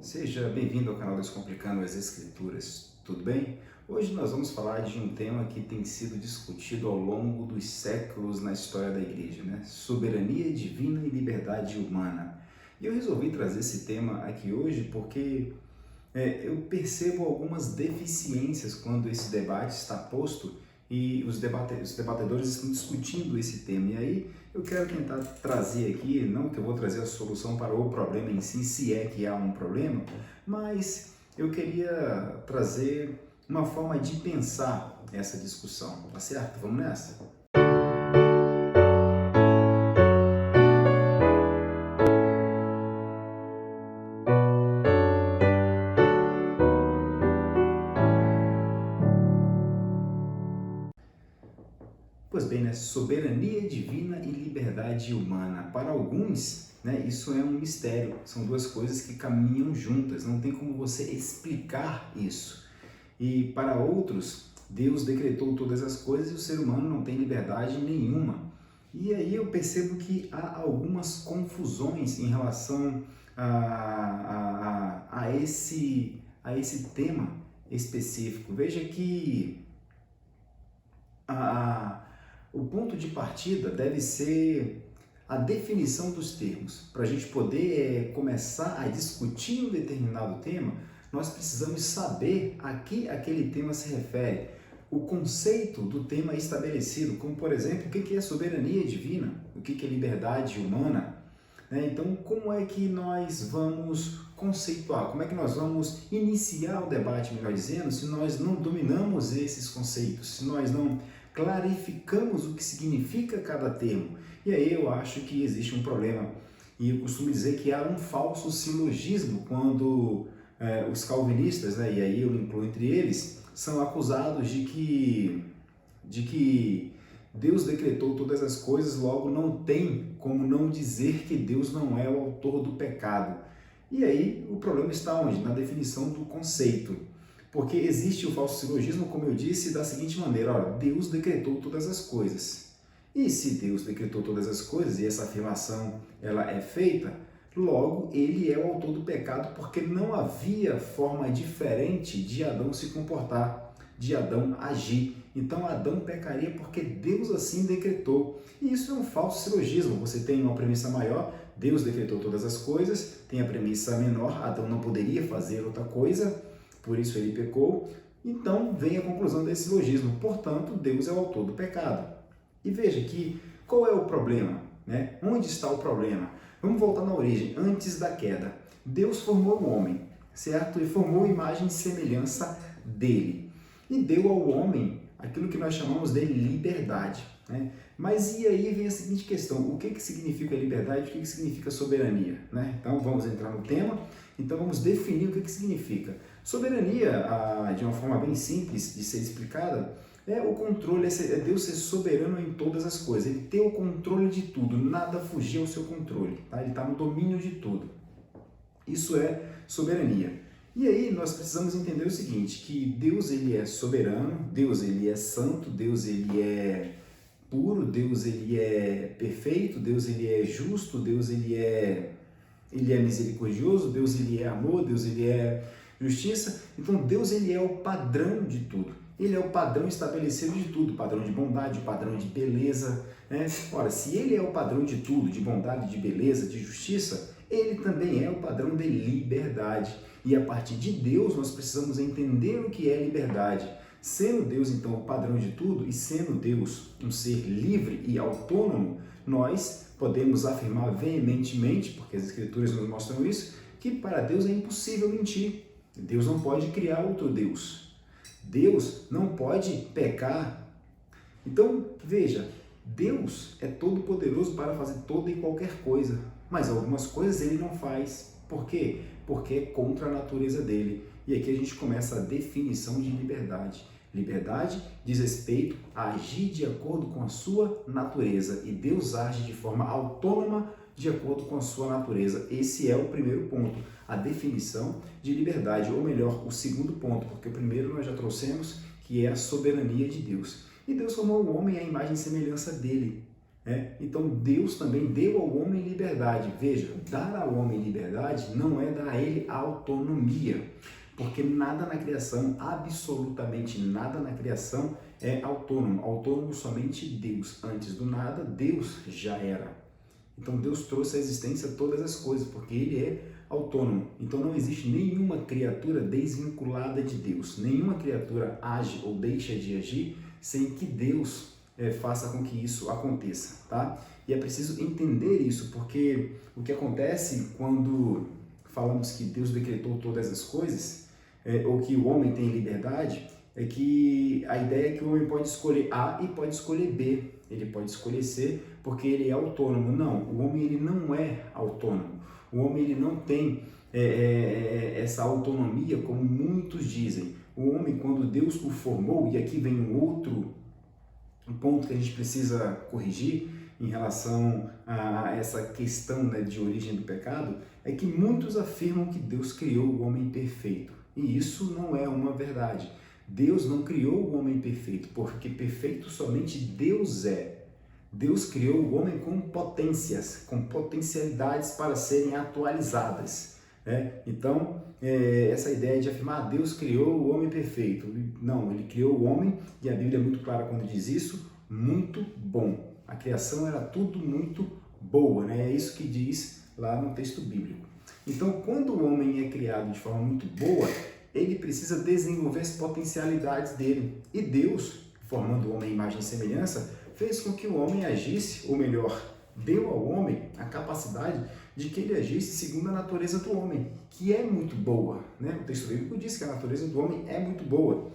Seja bem-vindo ao canal Descomplicando as Escrituras, tudo bem? Hoje nós vamos falar de um tema que tem sido discutido ao longo dos séculos na história da igreja, né? Soberania divina e liberdade humana. E eu resolvi trazer esse tema aqui hoje porque eu percebo algumas deficiências quando esse debate está posto e os debatedores estão discutindo esse tema. E aí eu quero tentar trazer aqui, não que eu vou trazer a solução para o problema em si, se é que há um problema, mas eu queria trazer uma forma de pensar essa discussão, tá certo? Vamos nessa? Pois bem, né? Soberania divina e liberdade humana. Para alguns, né, isso é um mistério. São duas coisas que caminham juntas. Não tem como você explicar isso. E para outros, Deus decretou todas as coisas e o ser humano não tem liberdade nenhuma. E aí eu percebo que há algumas confusões em relação a esse tema específico. Veja que a, o ponto de partida deve ser a definição dos termos. Para a gente poder começar a discutir um determinado tema, nós precisamos saber a que aquele tema se refere. O conceito do tema é estabelecido, como por exemplo, o que é soberania divina, o que é liberdade humana. Então, como é que nós vamos conceituar, como é que nós vamos iniciar o debate, melhor dizendo, se nós não dominamos esses conceitos, se nós não clarificamos o que significa cada termo? E aí eu acho que existe um problema. E eu costumo dizer que há um falso silogismo quando os calvinistas, né, e aí eu incluo entre eles, são acusados de que Deus decretou todas as coisas, logo não tem como não dizer que Deus não é o autor do pecado. E aí o problema está onde? Na definição do conceito. Porque existe o falso silogismo, como eu disse, da seguinte maneira: olha, Deus decretou todas as coisas. E se Deus decretou todas as coisas, e essa afirmação ela é feita, logo ele é o autor do pecado, porque não havia forma diferente de Adão se comportar, de Adão agir. Então Adão pecaria porque Deus assim decretou. E isso é um falso silogismo. Você tem uma premissa maior, Deus decretou todas as coisas, tem a premissa menor, Adão não poderia fazer outra coisa, por isso ele pecou. Então vem a conclusão desse silogismo. Portanto, Deus é o autor do pecado. E veja que qual é o problema, né? Onde está o problema? Vamos voltar na origem, antes da queda. Deus formou o homem, certo? E formou a imagem e semelhança dele. E deu ao homem aquilo que nós chamamos de liberdade, né? Mas e aí vem a seguinte questão: o que significa liberdade, o que significa soberania, né? Então vamos entrar no tema, então vamos definir o que significa. Soberania, de uma forma bem simples de ser explicada, é o controle, é Deus ser soberano em todas as coisas, ele ter o controle de tudo, nada fugir ao seu controle, tá? Ele está no domínio de tudo. Isso é soberania. E aí nós precisamos entender o seguinte, que Deus ele é soberano, Deus ele é santo, Deus ele é puro, Deus ele é perfeito, Deus ele é justo, Deus ele é misericordioso, Deus ele é amor, Deus ele é justiça. Então Deus ele é o padrão de tudo. Ele é o padrão estabelecido de tudo, padrão de bondade, padrão de beleza, né? Ora, se ele é o padrão de tudo, de bondade, de beleza, de justiça, ele também é o padrão de liberdade. E a partir de Deus nós precisamos entender o que é liberdade. Sendo Deus então o padrão de tudo e sendo Deus um ser livre e autônomo, nós podemos afirmar veementemente, porque as Escrituras nos mostram isso, que para Deus é impossível mentir. Deus não pode criar outro Deus. Deus não pode pecar. Então, veja, Deus é todo poderoso para fazer toda e qualquer coisa, mas algumas coisas ele não faz. Por quê? Porque é contra a natureza dele. E aqui a gente começa a definição de liberdade. Liberdade diz respeito a agir de acordo com a sua natureza, e Deus age de forma autônoma de acordo com a sua natureza. Esse é o primeiro ponto, a definição de liberdade, ou melhor, o segundo ponto, porque o primeiro nós já trouxemos, que é a soberania de Deus. E Deus formou o homem à imagem e semelhança dele. Então Deus também deu ao homem liberdade. Veja, dar ao homem liberdade não é dar a ele autonomia, porque nada na criação, absolutamente nada na criação é autônomo. Autônomo somente Deus. Antes do nada, Deus já era. Então Deus trouxe à existência todas as coisas, porque Ele é autônomo. Então não existe nenhuma criatura desvinculada de Deus. Nenhuma criatura age ou deixa de agir sem que Deus faça com que isso aconteça, tá? E é preciso entender isso, porque o que acontece quando falamos que Deus decretou todas as coisas, ou que o homem tem liberdade, é que a ideia é que o homem pode escolher A e pode escolher B. Ele pode escolher C porque ele é autônomo. Não, o homem ele não é autônomo. O homem ele não tem essa autonomia como muitos dizem. O homem, quando Deus o formou, e aqui vem um outro ponto que a gente precisa corrigir em relação a essa questão, né, de origem do pecado, é que muitos afirmam que Deus criou o homem perfeito. E isso não é uma verdade. Deus não criou o homem perfeito, porque perfeito somente Deus é. Deus criou o homem com potências, com potencialidades para serem atualizadas. Então, essa ideia de afirmar Deus criou o homem perfeito. Não, Ele criou o homem, e a Bíblia é muito clara quando diz isso, muito bom. A criação era tudo muito boa, né? É isso que diz lá no texto bíblico. Então, quando o homem é criado de forma muito boa, ele precisa desenvolver as potencialidades dele. E Deus, formando o homem à imagem e semelhança, fez com que o homem agisse, ou melhor, deu ao homem a capacidade de que ele agisse segundo a natureza do homem, que é muito boa, né? O texto bíblico diz que a natureza do homem é muito boa.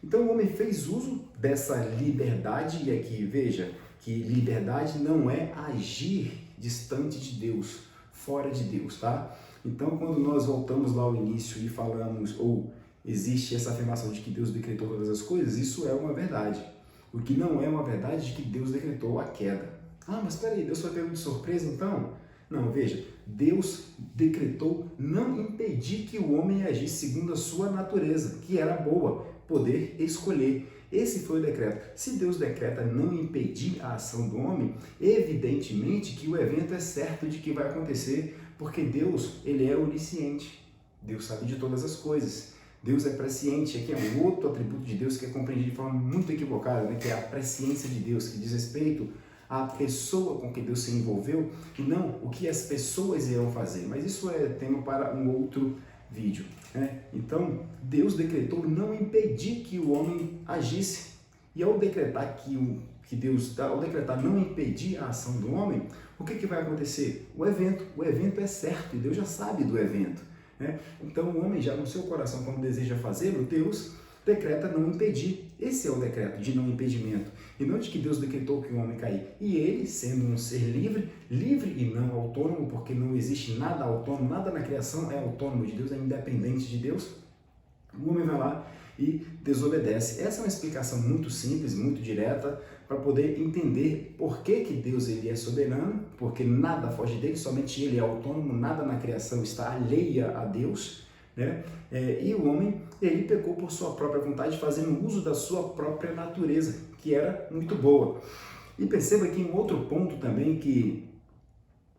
Então o homem fez uso dessa liberdade, e aqui veja que liberdade não é agir distante de Deus, fora de Deus, tá? Então quando nós voltamos lá ao início e falamos, ou existe essa afirmação de que Deus decretou todas as coisas, isso é uma verdade. O que não é uma verdade é que Deus decretou a queda. Ah, mas peraí, Deus foi pego de surpresa então? Não, veja, Deus decretou não impedir que o homem agisse segundo a sua natureza, que era boa, poder escolher. Esse foi o decreto. Se Deus decreta não impedir a ação do homem, evidentemente que o evento é certo de que vai acontecer, porque Deus, ele é onisciente. Deus sabe de todas as coisas. Deus é presciente. Aqui é um outro atributo de Deus que é compreendido de forma muito equivocada, né? Que é a presciência de Deus, que diz respeito à pessoa com que Deus se envolveu e não o que as pessoas irão fazer. Mas isso é tema para um outro vídeo, né? Então, Deus decretou não impedir que o homem agisse. E ao decretar ao decretar não impedir a ação do homem, o que vai acontecer? O evento é certo e Deus já sabe do evento, né? Então o homem já no seu coração, quando deseja fazê-lo, Deus decreta não impedir. Esse é o decreto de não impedimento, e não de que Deus decretou que o homem cair. E ele, sendo um ser livre e não autônomo, porque não existe nada autônomo, nada na criação é autônomo de Deus, é independente de Deus, o homem vai lá e desobedece. Essa é uma explicação muito simples, muito direta, para poder entender por que Deus ele é soberano, porque nada foge dele, somente ele é autônomo, nada na criação está alheia a Deus, né? E o homem, ele pecou por sua própria vontade, fazendo uso da sua própria natureza, que era muito boa. E perceba aqui um outro ponto também que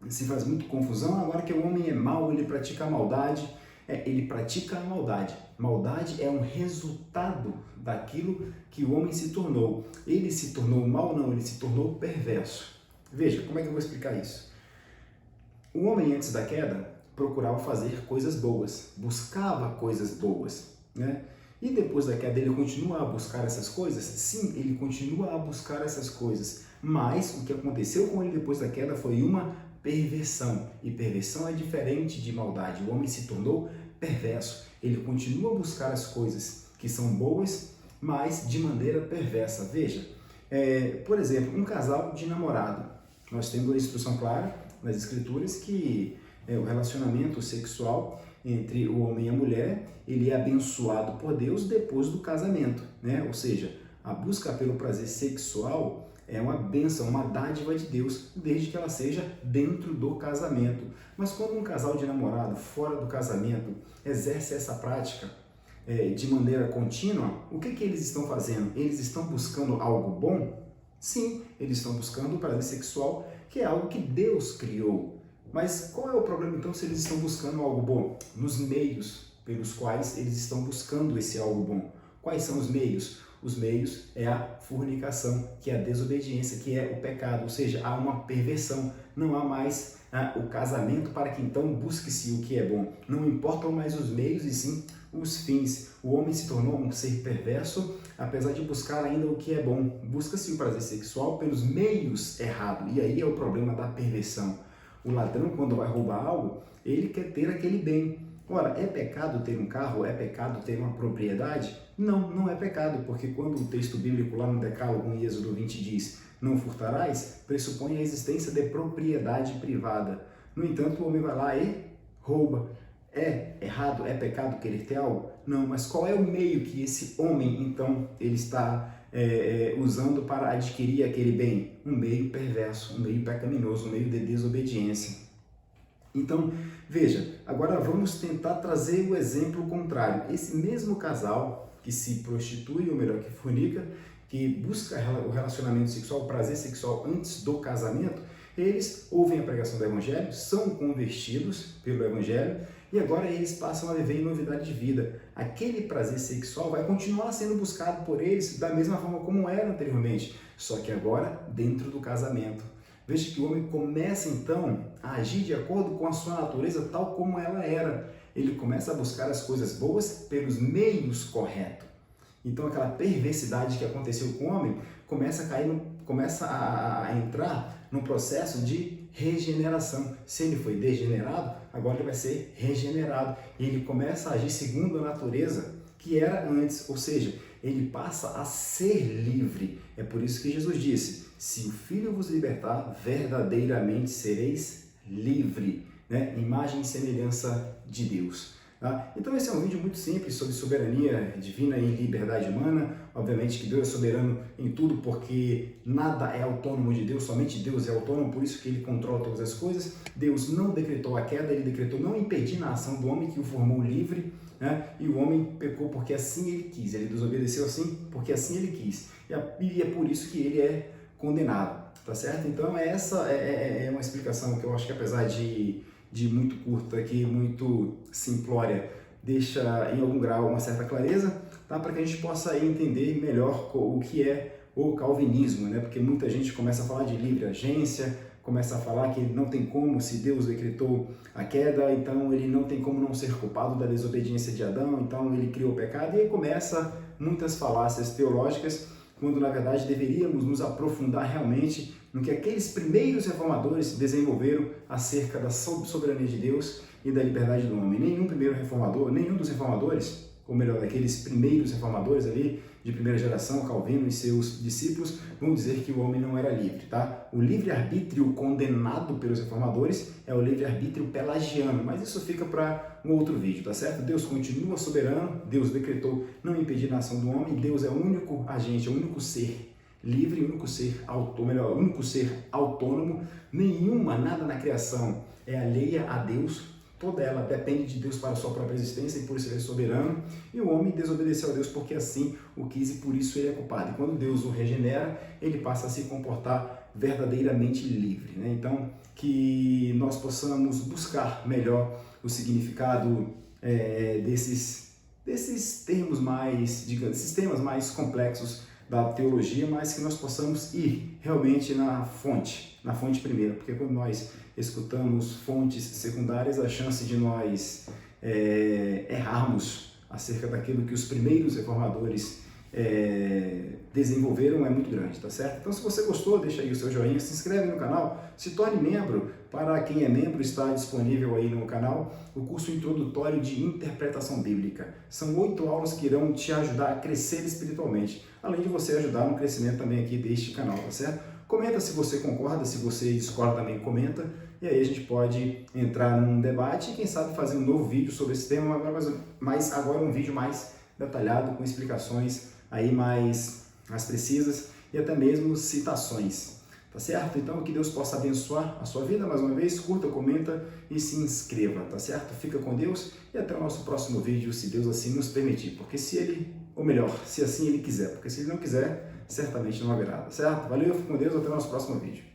se faz muito confusão, agora que o homem é mau, ele pratica a maldade. Ele pratica a maldade. Maldade é um resultado daquilo que o homem se tornou. Ele se tornou mau? Não, ele se tornou perverso. Veja, como é que eu vou explicar isso? O homem, antes da queda, procurava fazer coisas boas, buscava coisas boas, né? E depois da queda ele continua a buscar essas coisas? Sim, ele continua a buscar essas coisas, mas o que aconteceu com ele depois da queda foi uma perversão, e perversão é diferente de maldade. O homem se tornou perverso, ele continua a buscar as coisas que são boas, mas de maneira perversa. Veja, por exemplo, um casal de namorado, nós temos a instrução clara nas escrituras que o relacionamento sexual entre o homem e a mulher, ele é abençoado por Deus depois do casamento, né? Ou seja, a busca pelo prazer sexual é uma bênção, uma dádiva de Deus, desde que ela seja dentro do casamento. Mas quando um casal de namorado fora do casamento exerce essa prática de maneira contínua, o que eles estão fazendo? Eles estão buscando algo bom? Sim, eles estão buscando o prazer sexual, que é algo que Deus criou. Mas qual é o problema então se eles estão buscando algo bom? Nos meios pelos quais eles estão buscando esse algo bom. Quais são os meios? Os meios é a fornicação, que é a desobediência, que é o pecado, ou seja, há uma perversão, não há mais o casamento para que então busque-se o que é bom. Não importam mais os meios e sim os fins. O homem se tornou um ser perverso, apesar de buscar ainda o que é bom. Busca-se o prazer sexual pelos meios errados, e aí é o problema da perversão. O ladrão, quando vai roubar algo, ele quer ter aquele bem. Ora, é pecado ter um carro? É pecado ter uma propriedade? Não, não é pecado, porque quando o texto bíblico lá no Decálogo, em Êxodo 20, diz não furtarás, pressupõe a existência de propriedade privada. No entanto, o homem vai lá e rouba. É errado, é pecado querer ter algo? Não, mas qual é o meio que esse homem, então, ele está usando para adquirir aquele bem? Um meio perverso, um meio pecaminoso, um meio de desobediência. Então, veja, agora vamos tentar trazer o exemplo contrário. Esse mesmo casal que se prostitui, ou melhor, que fornica, que busca o relacionamento sexual, o prazer sexual antes do casamento, eles ouvem a pregação do Evangelho, são convertidos pelo Evangelho e agora eles passam a viver em novidade de vida. Aquele prazer sexual vai continuar sendo buscado por eles da mesma forma como era anteriormente, só que agora dentro do casamento. Veja que o homem começa então a agir de acordo com a sua natureza tal como ela era. Ele começa a buscar as coisas boas pelos meios corretos. Então aquela perversidade que aconteceu com o homem começa a cair, começa a entrar num processo de regeneração. Se ele foi degenerado, agora ele vai ser regenerado. E ele começa a agir segundo a natureza que era antes, ou seja, ele passa a ser livre. É por isso que Jesus disse, se o Filho vos libertar, verdadeiramente sereis livre, né? Imagem e semelhança de Deus. Tá? Então esse é um vídeo muito simples sobre soberania divina e liberdade humana. Obviamente que Deus é soberano em tudo, porque nada é autônomo de Deus, somente Deus é autônomo, por isso que Ele controla todas as coisas. Deus não decretou a queda, Ele decretou não impedir na ação do homem que o formou livre, né? E o homem pecou porque assim ele quis, ele desobedeceu assim porque assim ele quis. E é por isso que ele é condenado, tá certo? Então essa é uma explicação que eu acho que apesar de muito curta aqui, muito simplória, deixa em algum grau uma certa clareza, tá? Para que a gente possa entender melhor o que é o calvinismo, né? Porque muita gente começa a falar de livre agência, começa a falar que não tem como, se Deus decretou a queda, então ele não tem como não ser culpado da desobediência de Adão, então ele criou o pecado, e aí começa muitas falácias teológicas, quando na verdade deveríamos nos aprofundar realmente no que aqueles primeiros reformadores desenvolveram acerca da soberania de Deus e da liberdade do homem. Nenhum primeiro reformador, nenhum dos reformadores, ou melhor, daqueles primeiros reformadores ali, de primeira geração, Calvino e seus discípulos, vão dizer que o homem não era livre, tá? O livre-arbítrio condenado pelos reformadores é o livre-arbítrio pelagiano, mas isso fica para um outro vídeo, tá certo? Deus continua soberano, Deus decretou não impedir a ação do homem, Deus é o único agente, é o único ser livre, o único ser autônomo, o único ser autônomo, nada na criação é alheia a Deus, toda ela depende de Deus para a sua própria existência e por isso ele é soberano, e o homem desobedeceu a Deus porque assim o quis e por isso ele é culpado. E quando Deus o regenera, ele passa a se comportar verdadeiramente livre, né? Então, que nós possamos buscar melhor o significado desses termos mais, digamos, esses temas mais complexos da teologia, mas que nós possamos ir realmente na fonte primeiro, porque quando nós escutamos fontes secundárias, a chance de nós errarmos acerca daquilo que os primeiros reformadores desenvolveram é muito grande, tá certo? Então se você gostou, deixa aí o seu joinha, se inscreve no canal, se torne membro. Para quem é membro, está disponível aí no canal o curso introdutório de interpretação bíblica. São 8 aulas que irão te ajudar a crescer espiritualmente, além de você ajudar no crescimento também aqui deste canal, tá certo? Comenta se você concorda, se você discorda também comenta, e aí a gente pode entrar num debate e quem sabe fazer um novo vídeo sobre esse tema, mas agora um vídeo mais detalhado, com explicações aí mais precisas e até mesmo citações, tá certo? Então que Deus possa abençoar a sua vida mais uma vez, curta, comenta e se inscreva, tá certo? Fica com Deus e até o nosso próximo vídeo, se Deus assim nos permitir, porque se Ele, ou melhor, se assim Ele quiser, porque se Ele não quiser, certamente não haverá, certo? Valeu, fique com Deus, até o nosso próximo vídeo.